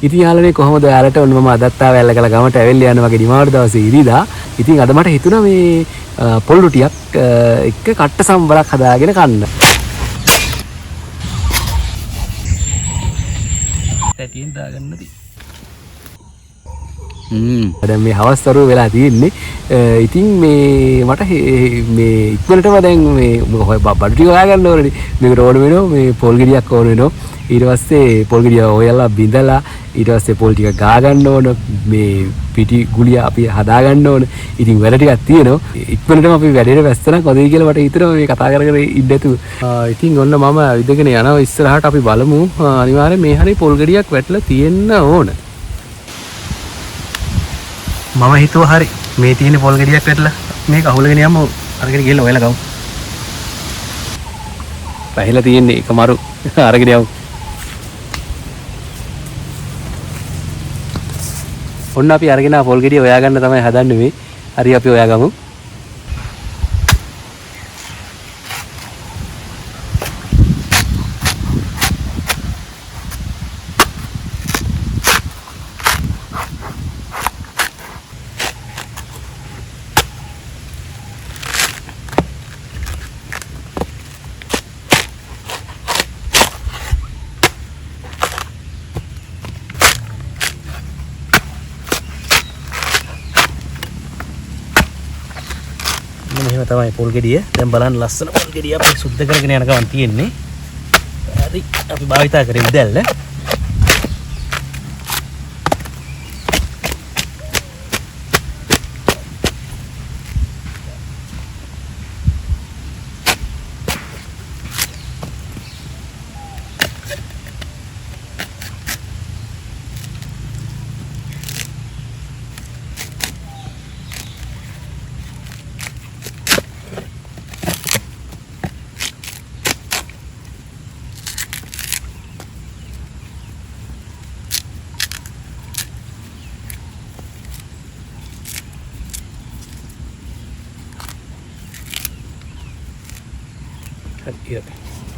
ඉතින් යාළුවනේ කොහොමද ඔයාලට ඔන්න මම අදත් ආව ඇල්ලකල ගමට ඇවිල්ලා යන වගේ නිමාවට දවසේ ඉරිදා. ඉතින් අද මට හිතුණා මේ පොල්ලු ටිකක් එක්ක කට්ට සම්බරක් හදාගෙන කන්න. පැටියෙන් දාගන්නදී. දැන් මේ හවස් වරුව වෙලා තියෙන්නේ. ඉතින් මේ මට මේ ඉක්මනටම දැන් මේ බඩු ටික හොයාගන්න ඕනේ. මේකට ඕන වෙනවා මේ පොල් ගෙඩියක් ඕන වෙනවා. ඊට පස්සේ පොල් ගෙඩිය හොයලා බිඳලා ඊට පස්සේ පොල් ටික ගා ගන්න ඕන. මේ පිටි ගුලිය අපි හදා ගන්න ඕන. ඉතින් වැඩ ටිකක් තියෙනවා. ඉක්මනටම අපි වැඩේට වැස්සනම් කොහොමද කියලා මට හිතෙනවා මේ කතා කර කර ඉඳතු. ඉතින් ඔන්න මම විදගෙන යනවා ඉස්සරහට අපි බලමු. අනිවාර්යෙන් මේ හරිය පොල් ගෙඩියක් වැටලා තියෙන්න ඕන. මම හිතුවා හරි මේ තියෙන පොල් ගෙඩියක් වැටලා මේක අහුලගෙන යමු අරගෙන ගිහලා ඔයලා ගමු. පැහිලා තියෙන්නේ එකමාරු අරගෙන යමු. ඔන්න අපි අරගෙන ආ පොල් ගෙඩිය හොයා ගන්න තමයි හදන්නේ මේ. හරි අපි හොයා ගමු. මෙහෙම තමයි පොල් ගෙඩිය. දැන් බලන්න ලස්සන පොල් ගෙඩිය අපි සුද්ධ කරගෙන යන ගමන් තියෙන්නේ. හරි අපි භාවිතා කරේ දැල්ල.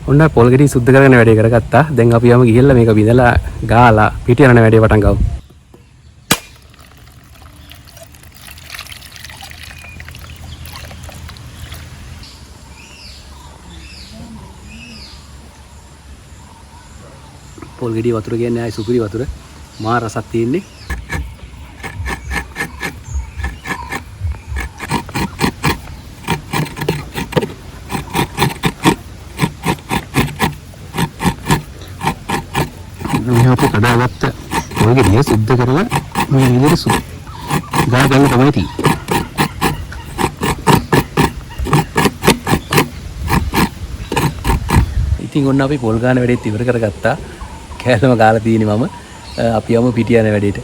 ඔන්න පොල් ගෙඩිය සුද්ධ කරගෙන වැඩේ කරගත්තා. දැන් අපි යමු ගිහිල්ලා මේක බිඳලා ගාලා පිටි යන වැඩේ පටන් ගමු. පොල් ගෙඩිය වතුර කියන්නේ ආයි සුපිරි වතුර. මා රසක් තියෙන්නේ. මේ අපේ කඩාගත්ත පොල් ගෙඩිය සුද්ධ කරලා මේ විදිහට ගා ගන්න තමයි තියෙන්නේ. ඉතින් ඔන්න අපි පොල් ගාන වැඩේත් ඉවර කරගත්තා. කෑල්ලම ගාලා තියෙන්නේ මම. අපි යමු පිටි යන වැඩේට.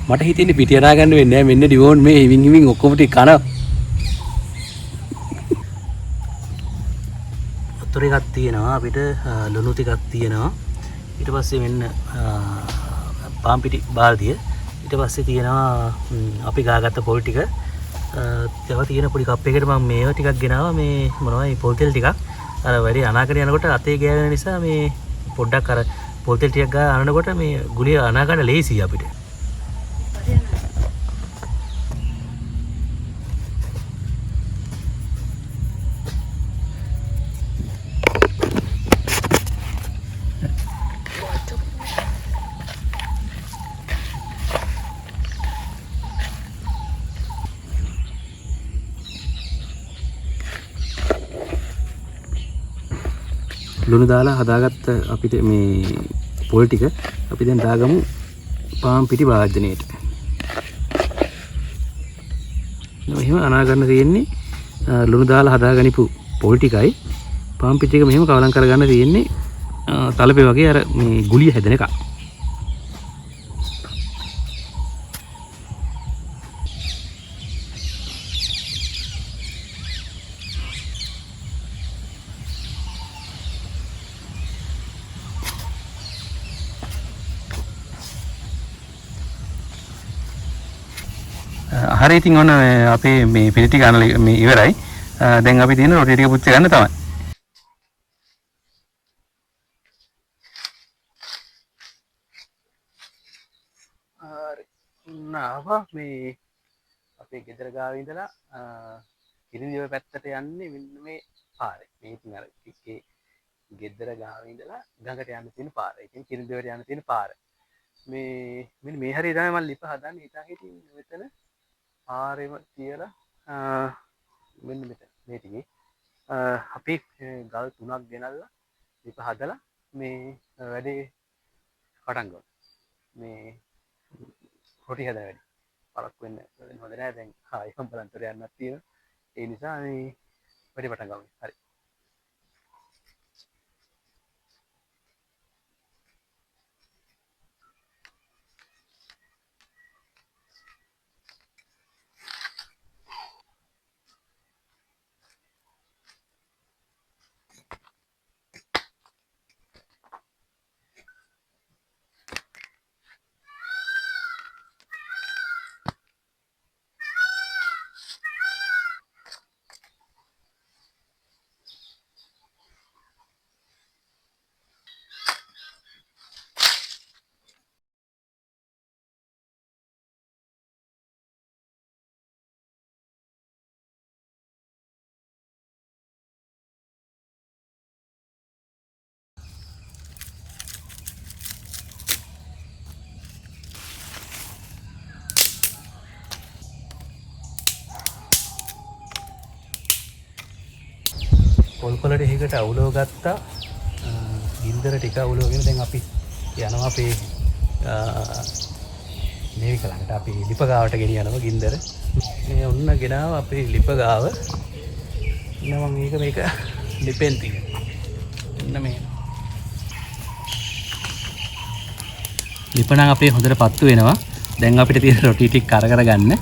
මට හිතෙන්නේ පිටි යනා ගන්න වෙන්නේ නැහැ. මෙන්න ඩිවෝන් මේ හිමින් ඔක්කොම ටික කන. වතුර එකක් තියෙනවා අපිට ලුණු ටිකක් තියෙනවා. ඊට පස්සේ මෙන්න පාන් පිටි බාල්දිය. ඊට පස්සේ තියෙනවා අපි ගාගත්ත පොල් ටික. තව තියෙන පොඩි කප් එකකට මම මේවා ටිකක් ගෙනාවා. මේ මොනවයි පොල් තෙල් ටිකක්. අර වැඩි අනාගෙන යනකොට අතේ ගෑවෙන නිසා මේ පොඩ්ඩක් අර පොල් තෙල් ටිකක් ගා අනනකොට මේ ගුලිය අනා ගන්න ලේසියි අපිට. ලුණු දාලා හදාගත්ත අපිට මේ පොල් ටික අපි දැන් දාගමු පාන් පිටි වාදනයේට. මෙහෙම අනා ගන්න තියෙන්නේ ලුණු දාලා හදාගනිපු පොල් ටිකයි පාන් පිටි එක මෙහෙම කවලම් කරගන්න තියෙන්නේ තලපේ වගේ අර මේ ගුලිය හැදෙන එක. හරි ඉතින් ඔන්න අපේ මේ පිටි ටික අනලා මේ ඉවරයි. දැන් අපි තියෙන රොටි ටික පුච්ච ගන්න තමයි. ඔන්න ආවා මේ අපේ ගෙදර ගාව ඉඳලා කිරිඳිව පැත්තට යන්නේ මෙන්න මේ පාරේ. මේ ඉතින් අර එකේ ගෙදර ගාව ඉඳලා ගඟට යන්න තියෙන පාර. ඉතින් කිරිඳිවට යන්න තියෙන පාර. මේ මෙන්න මේ හරිය තමයි මම ලිප හදන්නේ. හිතා හිටින් මෙතන පාරෙම තියලා මෙන්න මෙතන මේ ටිකේ අපි ගල් 3ක් ගෙනල්ලා ලිප හදලා මේ වැඩේ පටන් ගමු. මේ රොටි හදා වැඩි. පරක් වෙන්න හොඳ නෑ දැන් ආයෙ හම්බලන්තර යන්නත් තියෙනවා. ඒ නිසා මේ වැඩි පටන් ගමු. හරි. පොල්කොලට එහෙකට අවුලව ගත්තා. ගින්දර ටික අවුලවගෙන දැන් අපි යනවා අපේ මේක ළඟට අපි ලිප ගාවට ගෙනියනවා ගින්දර. මේ ඔන්න ගෙනාව අපේ ලිප ගාව. ඉන්න මම මේක ලිපෙන් තියෙන. එන්න මේ ලිප නම් අපේ හොඳට පත්තු වෙනවා. දැන් අපිට තියෙන රොටි ටික කර ගන්න.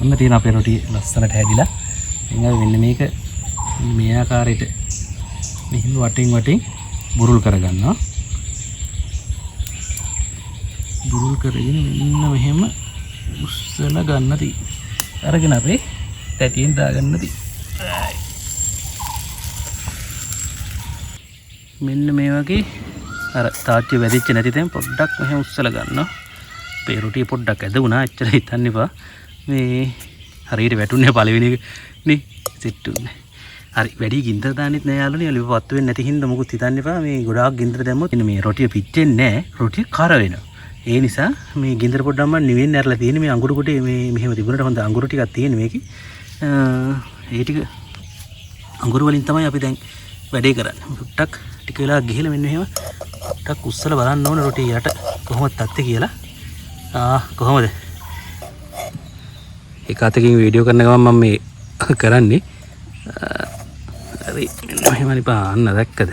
ඔන්න තියෙන අපේ රොටි ලස්සනට හැදිලා. එහෙනම් මෙන්න මේක මේ ආකාරයට මෙහිම වටින් බුරුල් කරගන්නවා. බුරුල් කරගෙන මෙන්න මෙහෙම උස්සලා ගන්න තියෙයි. අරගෙන අපේ තැටියෙන් දාගන්න තියෙයි. මෙන්න මේ වගේ අර තාච්චිය වැදිච්ච නැති තැන් පොඩ්ඩක් මෙහෙම උස්සලා ගන්නවා. අපේ රොටිය පොඩ්ඩක් ඇද වුණා. එච්චර හිතන්න එපා. මේ හරියට වැටුනේ පළවෙනි එක නේ සෙට් උනේ. හරි වැඩි ගින්දර දාන්නෙත් නෑ යාළුවනේ. ලිප පත්තු වෙන්නේ නැති හින්දා මොකුත් හිතන්න එපා. මේ ගොඩාක් ගින්දර දැම්මොත් මේ රොටිය පිච්චෙන්නේ නෑ. රොටිය කර වෙනවා. ඒ නිසා මේ ගින්දර පොඩ්ඩක් මම නිවෙන්න ඇරලා තියෙන්නේ. මේ අඟුරු කොටේ මේ මෙහෙම තිබුණාට හොඳ අඟුරු ටිකක් තියෙන මේකේ. ඒ ටික අඟුරු වලින් තමයි අපි දැන් වැඩේ කරන්නේ. පොඩ්ඩක් ටික වෙලා ගිහලා මෙන්න මෙහෙම පොඩ්ඩක් උස්සලා බලන්න ඕනේ රොටිය යට කොහොමද තත්ත්වය කියලා. කොහොමද? එක අතකින් වීඩියෝ කරන ගමන් මම මේ කරන්නේ. හරි මෙන්න මෙහෙමනි පාන්න දැක්කද?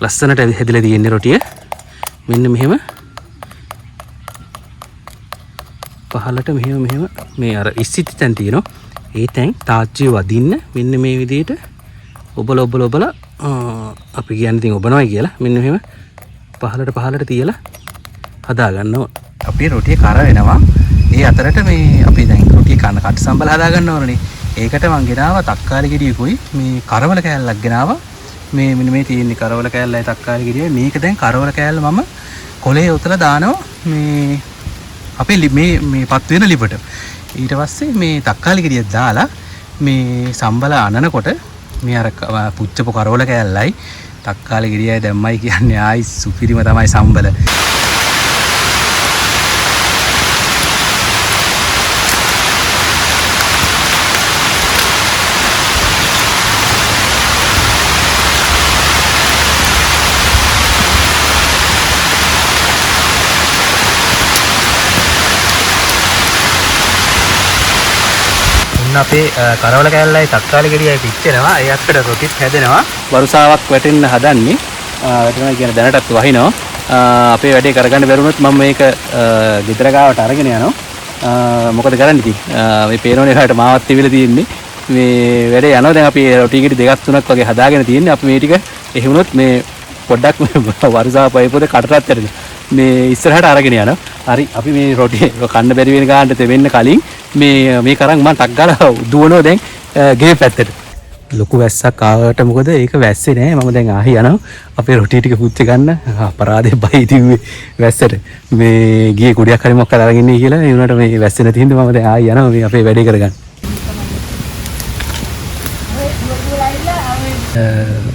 ලස්සනට හැදිලා තියෙන්නේ රොටිය. මෙන්න මෙහෙම පහලට මෙහෙම මේ අර ඉස්සිති තැන් තියෙනවා. ඒ තැන් තාච්චිය වදින්න මෙන්න මේ විදිහට ඔබලා අපි කියන්නේ ඉතින් ඔබනවයි කියලා. මෙන්න මෙහෙම පහලට තියලා හදා ගන්නවා. අපේ රොටිය කර වෙනවා. ඒ අතරට මේ අපි දැන් රොටිය කන කට සම්බල හදා ගන්න ඕනනේ. ඒකට මං ගෙනාවා තක්කාලි ගෙඩියකුයි මේ කරවල කෑල්ලක් ගෙනාවා. මේ මෙන්න මේ තියෙන්නේ කරවල කෑල්ලයි තක්කාලි ගෙඩියයි. මේක දැන් කරවල කෑල්ල මම කොලේ උතලා දානවා මේ අපේ මේ පත් වෙන ලිපට. ඊට පස්සේ මේ තක්කාලි ගෙඩියක් දාලා මේ සම්බල අනනකොට මේ අර පුච්චපු කරවල කෑල්ලයි තක්කාලි ගෙඩියයි දැම්මයි කියන්නේ ආයි සුපිරිම තමයි සම්බල. ඔන්න අපේ කරවල කෑල්ලයි තක්කාලි ගෙඩියයි පිච්චෙනවා. ඒ අත්තට රොටිත් හැදෙනවා. වරුසාවක් වැටෙන්න හදන්නේ. වැටෙනවා කියන දැනටත් වහිනවා. අපේ වැඩේ කරගන්න බැරුණොත් මම මේක ගෙදර ගාවට අරගෙන යනවා. මොකද කරන්නේ ඉතින් මේ පේනෝනේ එහාට මාවත් තිබිලා තියෙන්නේ. මේ වැඩේ යනවා. දැන් අපි රොටි ගෙඩි දෙකක් තුනක් වගේ හදාගෙන තියෙන්නේ. අපි මේ ටික එහෙ වුණොත් මේ පොඩ්ඩක් වරුසාව පයිපොද කටටත් ඇරෙන මේ ඉස්සරහට අරගෙන යනවා. හරි අපි මේ රොටි කන්න බැරි වෙන ගානට තෙවෙන්න කලින් මේ කරන් මම ටක් ගාලා දුවනවා දැන් ගේ පැත්තට. ලොකු වැස්සක් ආවට මොකද ඒක වැස්සේ නෑ. මම දැන් ආහි යනවා අපේ රොටි ටික පුච්ච ගන්න. අපරාධේ බයි තිව්වේ වැස්සට. මේ ගියේ කුඩියක් හරි මොකක්ද අරගෙන ඉන්නේ කියලා. ඒ උනාට මේ වැස්සේ නැති හින්දා මම දැන් ආහි යනවා මේ අපේ වැඩේ කරගන්න.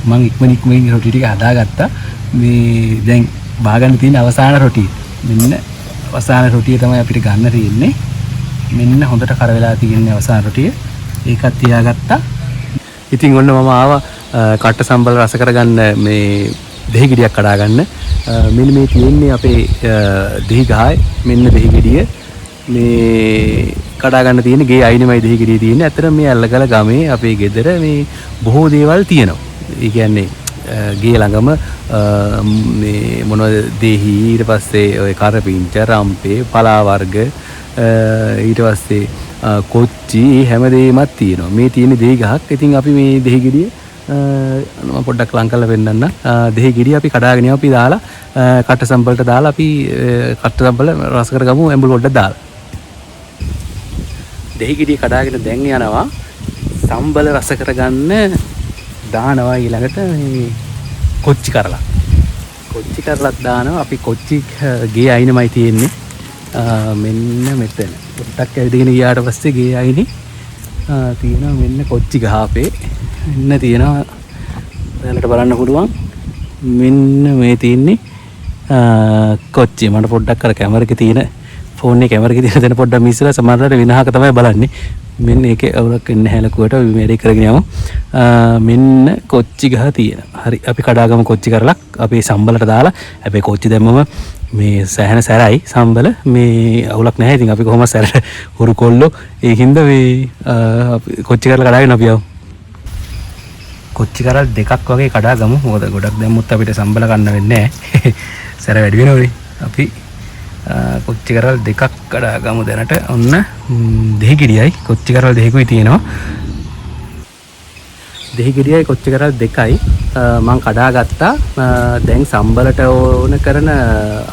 මම ඉක්මනින් රොටි ටික හදාගත්තා. මේ දැන් බාගන්න තියෙන අවසාන රොටිය. මෙන්න අවසාන රොටිය තමයි අපිට ගන්න තියෙන්නේ. මෙන්න හොඳට කර වෙලා තියෙන අවසාන රොටිය. ඒකත් තියාගත්තා. ඉතින් ඔන්න මම ආවා කට්ට සම්බල රස කරගන්න මේ දෙහි ගෙඩියක් කඩා ගන්න. මෙන්න මේ තියෙන්නේ අපේ දෙහි ගහයි. මෙන්න දෙහි ගෙඩිය. මේ කඩා ගන්න තියෙන ගේ අයිනෙමයි දෙහි ගෙඩිය තියෙන්නේ. ඇත්තටම මේ අල්ලගල ගමේ අපේ ගෙදර මේ බොහෝ දේවල් තියෙනවා. ඒ කියන්නේ ගේ ළඟම මේ මොනවද දෙහි ඊට පස්සේ ඔය කරපිංච රම්පේ පලා වර්ග ඊට පස්සේ කොච්චි හැමදේමත් තියෙනවා. මේ තියෙන දෙහි ගහක්. ඉතින් අපි මේ දෙහි ගෙඩිය මම පොඩ්ඩක් ලං කරලා පෙන්නන්න. දෙහි ගෙඩිය අපි කඩාගෙන අපි දාලා කට්ට සම්බලට දාලා අපි කට්ට සම්බල රස කරගමු ඇඹුල් පොඩ්ඩක් දාලා. දෙහි ගෙඩිය කඩාගෙන දැන් යනවා සම්බල රස කරගන්න දානවා ඊළඟට මේ කොච්චි කරලා. කොච්චි කරලත් දානවා. අපි කොච්චි ගේ අයිනමයි තියෙන්නේ. මෙන්න මෙතන. පොඩ්ඩක් ඇවිදගෙන ගියාට පස්සේ ගේ අයිනේ තියෙනවා මෙන්න කොච්චි ගහපේ. මෙන්න තියෙනවා ඔයාලට බලන්න පුළුවන්. මෙන්න මේ තියෙන්නේ කොච්චි. මට පොඩ්ඩක් අර කැමරා එකේ තියෙන ෆෝන් එකේ කැමරා එකේ තියෙන දෙන පොඩ්ඩක් මිස්සලා සමහරවිට විනාහක තමයි බලන්නේ. මෙන්න ඒකේ අවුලක් එන්න හැලකුවට අපි මේක කරගෙන යමු. මෙන්න කොච්චි ගහ තියෙනවා. හරි අපි කඩාගමු කොච්චි කරලක් අපේ සම්බලට දාලා. හැබැයි කොච්චි දැම්මම මේ සෑහෙන සැරයි සම්බල මේ අවුලක් නැහැ. ඉතින් අපි කොහොමද සැර හුරු කොල්ලෝ ඒකින්ද මේ කොච්චි කරලා කඩාගෙන අපි යමු. කොච්චි කරල් දෙකක් වගේ කඩාගමු. මොකද ගොඩක් දැම්මොත් අපිට සම්බල ගන්න වෙන්නේ නැහැ. සැර වැඩි වෙනවනේ. අපි කොච්චි කරල් දෙකක් කඩාගමු දැනට. ඔන්න දෙහි ගෙඩියයි කොච්චි කරල් දෙකකුයි තියෙනවා. දෙහි ගෙඩියයි කොච්චි කරල් දෙකයි මම කඩාගත්තා. දැන් සම්බලට ඕන කරන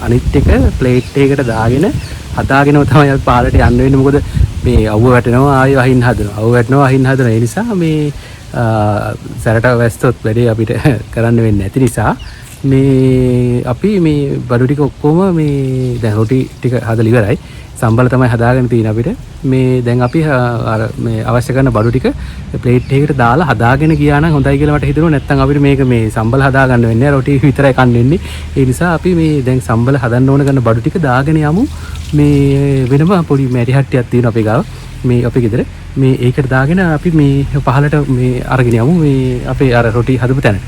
අනිත් එක ප්ලේට් එකකට දාගෙන හදාගෙනම තමයි අපි පාලට යන්න වෙන්නේ. මොකද මේ අවුව වැටෙනවා ආයෙ අහින්න හදනවා. අවුව වැටෙනවා අහින්න හදනවා. ඒ නිසා මේ සැරට වැස්සොත් වැඩේ අපිට කරන්න වෙන්නේ නැති නිසා මේ අපි මේ බඩු ටික ඔක්කොම මේ දැන් රොටි ටික හදලා ඉවරයි. සම්බල තමයි හදාගෙන තියෙන අපිට. මේ දැන් අපි අර මේ අවශ්‍ය කරන බඩු ටික ප්ලේට් එකකට දාලා හදාගෙන ගියා නම් හොඳයි කියලා මට හිතෙනවා. නැත්නම් අපිට මේක මේ සම්බල හදාගන්න වෙන්නේ නැහැ. රොටි විතරයි කන්න වෙන්නේ. ඒ නිසා අපි මේ දැන් සම්බල හදන්න ඕන කරන බඩු ටික දාගෙන යමු. මේ වෙනම පොඩි මැටි හට්ටියක් තියෙනවා අපේ ගාව. මේ අපේ ගෙදර මේ ඒකට දාගෙන අපි මේ පහලට මේ අරගෙන යමු. මේ අපේ අර රොටි හදපු තැන.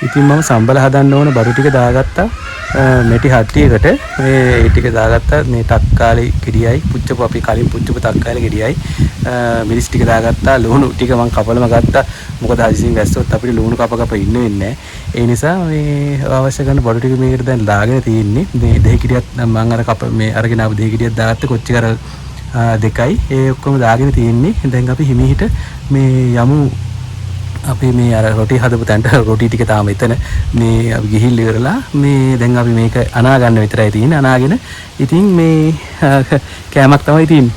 ඉතින් මම සම්බල හදන්න ඕන බඩු ටික දාගත්තා මෙටි හට්ටියකට. මේ ටික දාගත්තා. මේ තක්කාලි ගෙඩියයි පුච්චපු අපි කලින් පුච්චපු තක්කාලි ගෙඩියයි මිරිස් ටික දාගත්තා. ලුණු ටික මම කපලම ගත්තා. මොකද හදිසියෙන් වැස්සොත් අපිට ලුණු කප ඉන්න වෙන්නේ නැහැ. ඒ නිසා මේ අවශ්‍ය කරන බඩු ටික මේකට දැන් දාගෙන තියෙන්නේ. මේ දෙහි ගෙඩියක් මම අර මේ අරගෙන ආපු දෙහි ගෙඩියක් දාගත්ත කොච්චි කරල් දෙකයි. ඒ ඔක්කොම දාගෙන තියෙන්නේ. දැන් අපි හිමීට මේ යමු අපි මේ අර රොටි හදපු තැනට. රොටි ටික තාම එතන මේ අපි ගිහිල්ලා ඉවරලා මේ දැන් අපි මේක අනා ගන්න විතරයි තියෙන්නේ. අනාගෙන ඉතින් මේ කෑමක් තමයි තියෙන්නේ.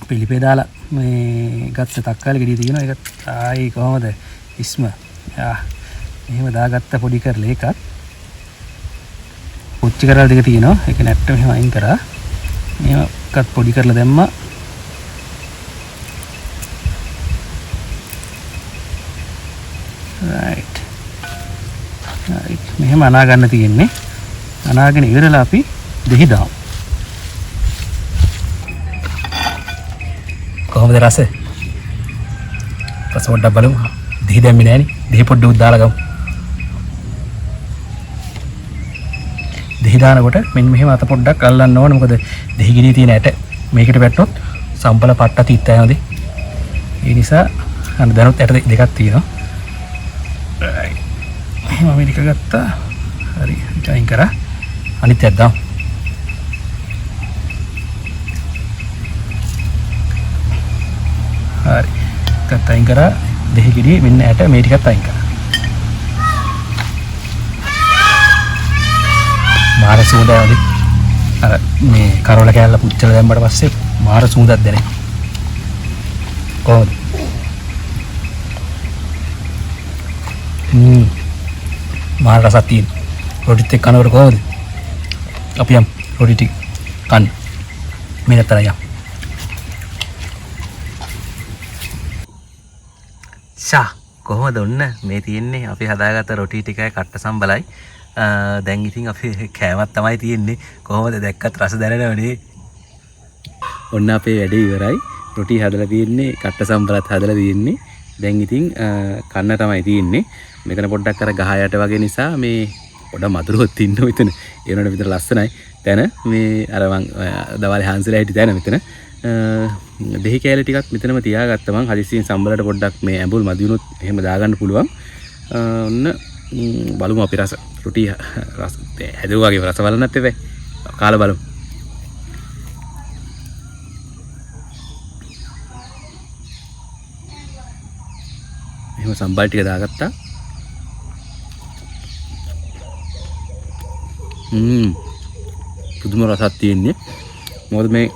පිළිපේ දාලා මේ ගත්ත තක්කාලි ගෙඩිය තියෙනවා. ඒක ආයි කොහමද ඉස්ම එහෙම දාගත්ත පොඩි කරලා එකක් කොච්චි කරලා දෙක තියෙනවා. ඒක නැට්ට මෙහෙම අයින් කරා. මේකත් පොඩි කරලා දැම්මා. right මෙහෙම අනා ගන්න තියෙන්නේ. අනාගෙන ඉවරලා අපි දෙහි දාමු. කොහොමද රස? රස පොඩ්ඩක් බලමු. දෙහි දැම්මේ නැහනේ. දෙහි පොඩ්ඩක් දාලා ගමු. දෙහි දෙහි දානකොට මෙන්න මෙහෙම අත පොඩ්ඩක් අල්ලන්න ඕන. මොකද දෙහි ගිරියේ තියෙන ඇට මේකට වැටුනොත් සම්බල පට්ට තිත්ත යනවාද. ඒ නිසා අන්න දැනුත් ඇට දෙකක් තියෙනවා. එහෙම මේක ගත්තා. හරි. අයින් කරා. අනිත් ඇට දාමු. හරි. එකත් අයින් කරා. දෙහි ගිරියේ මෙන්න ඇට මේ ටිකත් අයින් කරා. මාර සූදාවද අර මේ කරවල කෑල්ල පුච්චලා දැම්මට පස්සේ මාර සූදක් දැනේ කොහොමද මාර රසක් තියෙන රොටිත් එක්ක කනකොට කොහොමද අපි යම් රොටි ටික කන්න මේ නැතර යම් ෂා කොහොමද ඔන්න මේ තියෙන්නේ අපි හදාගත්ත රොටි ටිකයි කට්ට සම්බලයි දැන් ඉතින් අපි කෑමක් තමයි තියෙන්නේ කොහොමද දැක්කත් රස දැනෙනවනේ ඔන්න අපේ වැඩේ ඉවරයි රොටි හදලා තියෙන්නේ කට්ට සම්බලත් හදලා තියෙන්නේ දැන් ඉතින් කන්න තමයි තියෙන්නේ මෙතන පොඩ්ඩක් අර ගහ යට වගේ නිසා මේ පොඩ මధుරවත් ඉන්න මෙතන ඒ වුණාට විතර ලස්සනයි තැන මේ අර මං දවල් හාන්සලා හිටි තැන මෙතන දෙහි කෑලි ටිකක් මෙතනම තියාගත්තා මං හදිස්සියෙන් සම්බලට පොඩ්ඩක් මේ ඇඹුල් මදි වුණොත් එහෙම දාගන්න පුළුවන් ඔන්න බලමු අපි රස රොටි රස හැදුවාගේ රස බලන්නත් එපා කාලා බලමු එහෙම සම්බල් ටික දාගත්තා පුදුම රසක් තියෙන්නේ මොකද මේ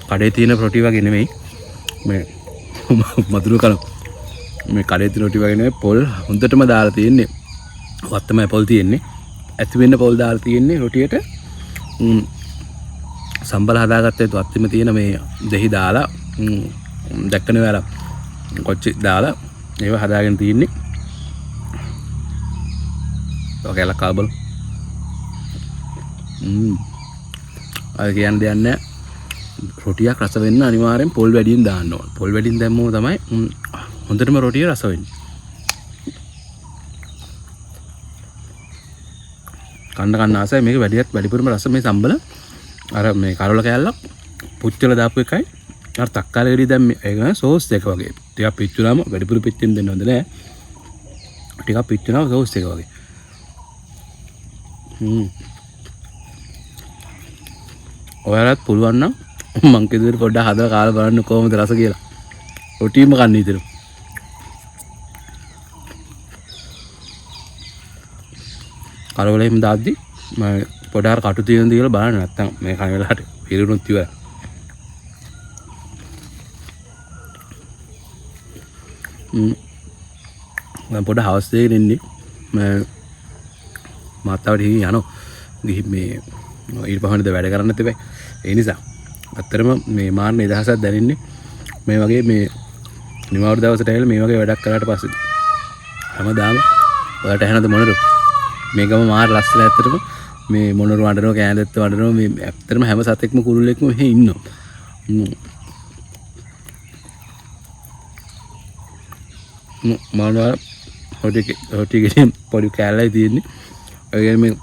කඩේ තියෙන රොටි වගේ නෙමෙයි මේ මధుර කන මේ කඩේ තියෙන රොටි වගේ නෙමෙයි පොල් හොඳටම දාලා තියෙන්නේ වත්තමයි පොල් තියෙන්නේ ඇති වෙන්න පොල් දාලා තියෙන්නේ රොටියට සම්බල හදාගත්තේ වත්තෙම තියෙන මේ දෙහි දාලා දැක්කනේ ඔයාලා කොච්චි දාලා ඒව හදාගෙන තියෙන්නේ ඔකේලා කාබල් අය කියන්නේ දෙයක් නැහැ රොටියක් රස වෙන්න අනිවාර්යෙන් පොල් වැඩියෙන් දාන්න ඕන පොල් වැඩියෙන් දැම්මම තමයි හොඳටම රොටිය රස වෙන්නේ කන්න ආසයි මේක වැඩිපුරම රස මේ සම්බල අර මේ කරවල කෑල්ලක් පුච්චලා දාපු එකයි අර තක්කාලි ගෙඩිය දැන් ඒක සෝස් එක වගේ ටිකක් පිච්චුනාම වැඩිපුර පිච්චෙන්න දෙන්න හොඳ නෑ ටිකක් පිච්චුනාම සෝස් එක වගේ ඔයාලත් පුළුවන් නම් මං කිව්වේ පොඩ්ඩක් හදලා කාලා බලන්න කොහොමද රස කියලා රොටිම කන්න ඉතින් කරවල එහෙම දාද්දි මම පොඩාර කටු තියෙන දේ කියලා බලන්න නැත්තම් මේ කන වෙලාවට පිරුණොත් ඉවරයි මම පොඩ හවස් දෙකකින් ඉන්නේ මම මාතාවට යනවා ගිහින් මේ ඊට පහුවෙන්ද වැඩ කරන්න තිබේ ඒ නිසා අත්‍තරම මේ මාන්න නිදහසක් දැනෙන්නේ මේ වගේ මේ නිවාඩු දවසට ඇවිල්ලා මේ වගේ වැඩක් කරාට පස්සේ හැමදාම ඔයාලට ඇහෙනද මොනද මේකම මාර ලස්සන ඇත්තටම මේ මොනරු වඩනවා කෑඳෙත් වඩනවා මේ ඇත්තටම හැම සතෙක්ම කුරුල්ලෙක්ම මෙහෙ ඉන්නවා මානවා හොටි ගෙඩියෙන් පොඩි කෑල්ලයි තියෙන්නේ ඒ කියන්නේ මේ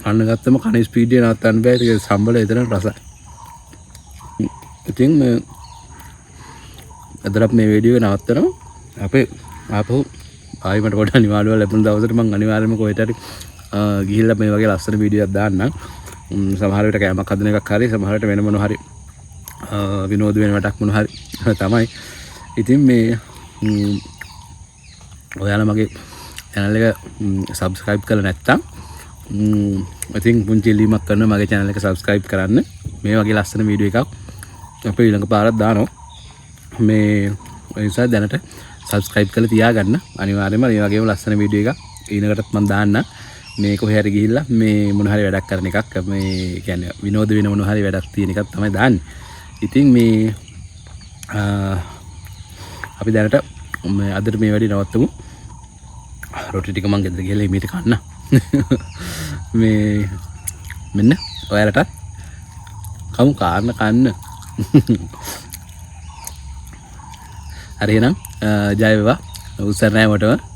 කන්න ගත්තම කන ස්පීඩ් එක නවත්තන්න බෑ ඒක සම්බල එතන රසයි ඉතින් මේ අදට මේ වීඩියෝ එක නවත්තනවා අපේ ආපහු ආයි මට පොඩ්ඩක් නිවාඩුවක් ලැබුණ දවසට මම අනිවාර්යයෙන්ම කොහෙට හරි ගිහිල්ලා මේ වගේ ලස්සන වීඩියෝ එකක් දාන්නම් සමහර විට කෑමක් හදන එකක් හරි සමහර විට වෙන මොනවා හරි විනෝද වෙන වැඩක් මොනවා හරි තමයි ඉතින් මේ ඔයාලා මගේ channel එක subscribe කරලා නැත්නම් ඉතින් පුංචි ඉල්ලීමක් කරනවා මගේ channel එක subscribe කරන්න මේ වගේ ලස්සන වීඩියෝ එකක් අපේ ඊළඟ පාරක් දානවා මේ ඒ නිසා දැනට subscribe කරලා තියාගන්න අනිවාර්යයෙන්ම මේ වගේම ලස්සන වීඩියෝ එකක් ඊළඟටත් මම දාන්න මේ කොහේ හරි ගිහිල්ලා මේ මොන හරි වැඩක් කරන එකක් මේ කියන්නේ විනෝද වෙන මොන හරි වැඩක් තියෙන එකක් තමයි දාන්නේ ඉතින් මේ අපි දැනට අදට මේ වැඩි නවත්තමු රොටි ටික මං ගෙදර ගිහලා මේක කන්න මේ මෙන්න ඔයාලටත් කමු කාරණ කන්න හරි එහෙනම් ජය වේවා උත්සාහ නැහැ මටම